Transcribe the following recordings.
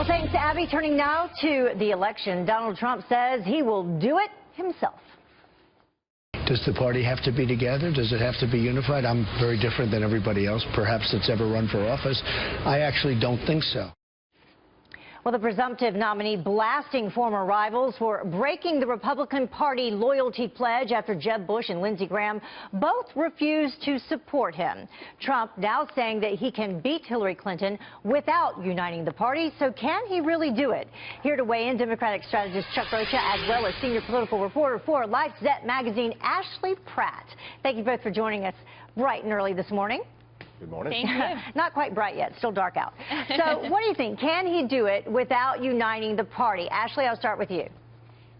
Well, thanks, Abby. Turning now to the election. Donald Trump says he will do it himself. Does the party have to be together? Does it have to be unified? I'm very different than everybody else, perhaps, that's ever run for office. I actually don't think so. Well, the presumptive nominee blasting former rivals for breaking the Republican Party loyalty pledge after Jeb Bush and Lindsey Graham both refused to support him. Trump now saying that he can beat Hillary Clinton without uniting the party. So can he really do it? Here to weigh in, Democratic strategist Chuck Rocha, as well as senior political reporter for Life's magazine, Ashley Pratte. Thank you both for joining us bright and early this morning. Good morning. Thank you. Not quite bright yet, still dark out. So what do you think? Can he do it without uniting the party? Ashley, I'll start with you.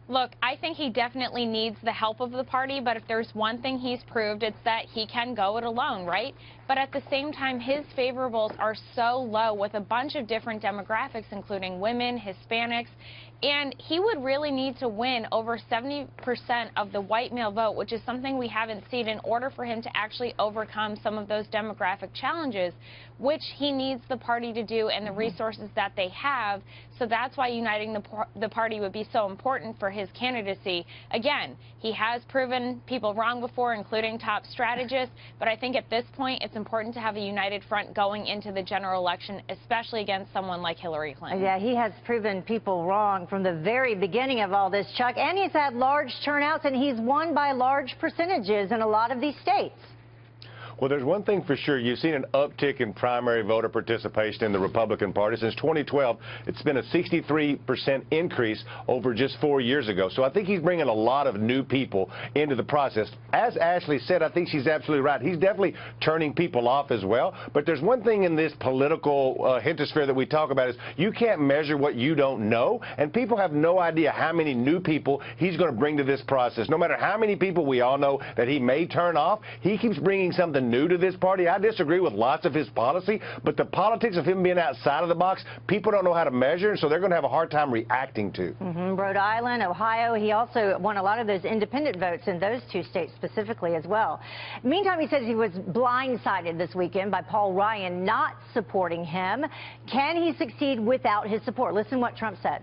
Look, I think he definitely needs the help of the party, but if there's one thing he's proved, it's that he can go it alone, right? But at the same time, his favorables are so low with a bunch of different demographics, including women, Hispanics, and he would really need to win over 70% of the white male vote, which is something we haven't seen, in order for him to actually overcome some of those demographic challenges, which he needs the party to do and the resources that they have. So that's why uniting the party would be so important for his candidacy. Again, he has proven people wrong before, including top strategists, but I think at this point it's important to have a united front going into the general election, especially against someone like Hillary Clinton. Yeah, he has proven people wrong from the very beginning of all this, Chuck, and he's had large turnouts, and he's won by large percentages in a lot of these states. Well, there's one thing for sure. You've seen an uptick in primary voter participation in the Republican Party. Since 2012, it's been a 63% increase over just 4 years ago. So I think he's bringing a lot of new people into the process. As Ashley said, I think she's absolutely right. He's definitely turning people off as well. But there's one thing in this political hemisphere that we talk about is you can't measure what you don't know. And people have no idea how many new people he's going to bring to this process. No matter how many people we all know that he may turn off, he keeps bringing something new to this party. I disagree with lots of his policy, but the politics of him being outside of the box, people don't know how to measure, and so they're going to have a hard time reacting to. Rhode Island, Ohio, he also won a lot of those independent votes in those two states specifically as well. Meantime, he says he was blindsided this weekend by Paul Ryan not supporting him. Can he succeed without his support? Listen what Trump said.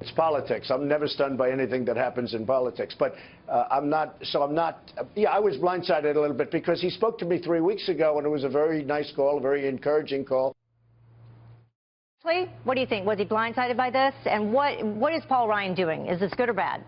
It's politics. I'm never stunned by anything that happens in politics. But I was blindsided a little bit because he spoke to me 3 weeks ago, and it was a very nice call, a very encouraging call. What do you think? Was he blindsided by this? And what is Paul Ryan doing? Is this good or bad?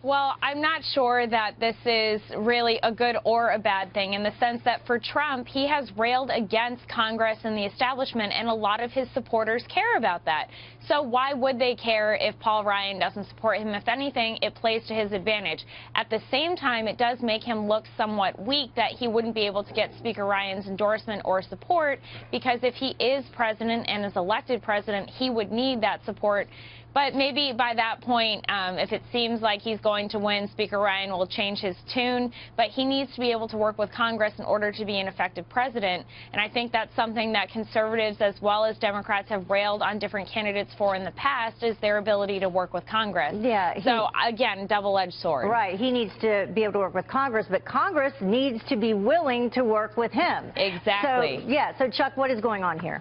Well, I'm not sure that this is really a good or a bad thing, in the sense that for Trump, he has railed against Congress and the establishment, and a lot of his supporters care about that. So why would they care if Paul Ryan doesn't support him? If anything, it plays to his advantage. At the same time, it does make him look somewhat weak that he wouldn't be able to get Speaker Ryan's endorsement or support, because if he is president and is elected president, he would need that support. But maybe by that point, if it seems like he's going to win, Speaker Ryan will change his tune. But he needs to be able to work with Congress in order to be an effective president. And I think that's something that conservatives as well as Democrats have railed on different candidates for in the past, is their ability to work with Congress. Yeah. So, again, double-edged sword. Right. He needs to be able to work with Congress, but Congress needs to be willing to work with him. Exactly. So, yeah. So, Chuck, what is going on here?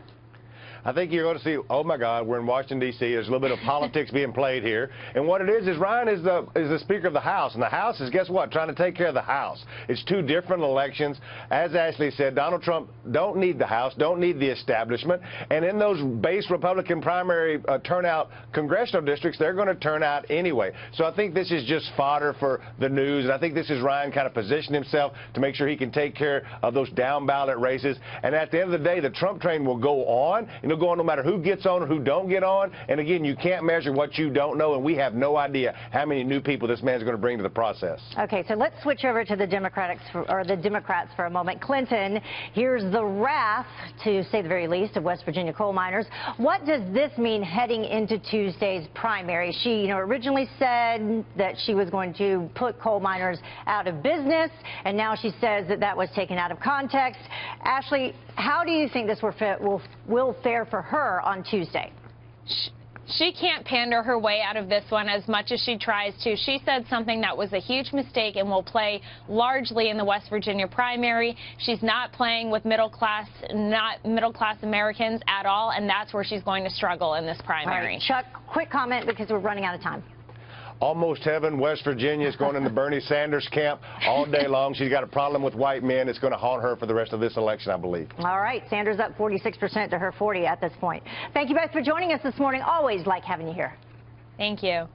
I think you're going to see, oh my God, we're in Washington, D.C. There's a little bit of politics being played here. And what it is Ryan is the Speaker of the House. And the House is, guess what, trying to take care of the House. It's two different elections. As Ashley said, Donald Trump don't need the House, don't need the establishment. And in those base Republican primary turnout congressional districts, they're going to turn out anyway. So I think this is just fodder for the news. And I think this is Ryan kind of positioning himself to make sure he can take care of those down ballot races. And at the end of the day, the Trump train will go on. And it'll go on no matter who gets on or who don't get on. And again, you can't measure what you don't know, and we have no idea how many new people this man's going to bring to the process. Okay, so let's switch over to the Democrats for a moment. Clinton, here's the wrath, to say the very least, of West Virginia coal miners. What does this mean heading into Tuesday's primary? She, originally said that she was going to put coal miners out of business, and now she says that that was taken out of context. Ashley, how do you think this will fare for her on Tuesday? She can't pander her way out of this one as much as she tries to. She said something that was a huge mistake and will play largely in the West Virginia primary. She's not playing with middle class Americans at all, and that's where she's going to struggle in this primary. All right, Chuck, quick comment because we're running out of time. Almost heaven. West Virginia is going in the Bernie Sanders camp all day long. She's got a problem with white men. It's going to haunt her for the rest of this election, I believe. All right. Sanders up 46% to her 40 at this point. Thank you both for joining us this morning. Always like having you here. Thank you.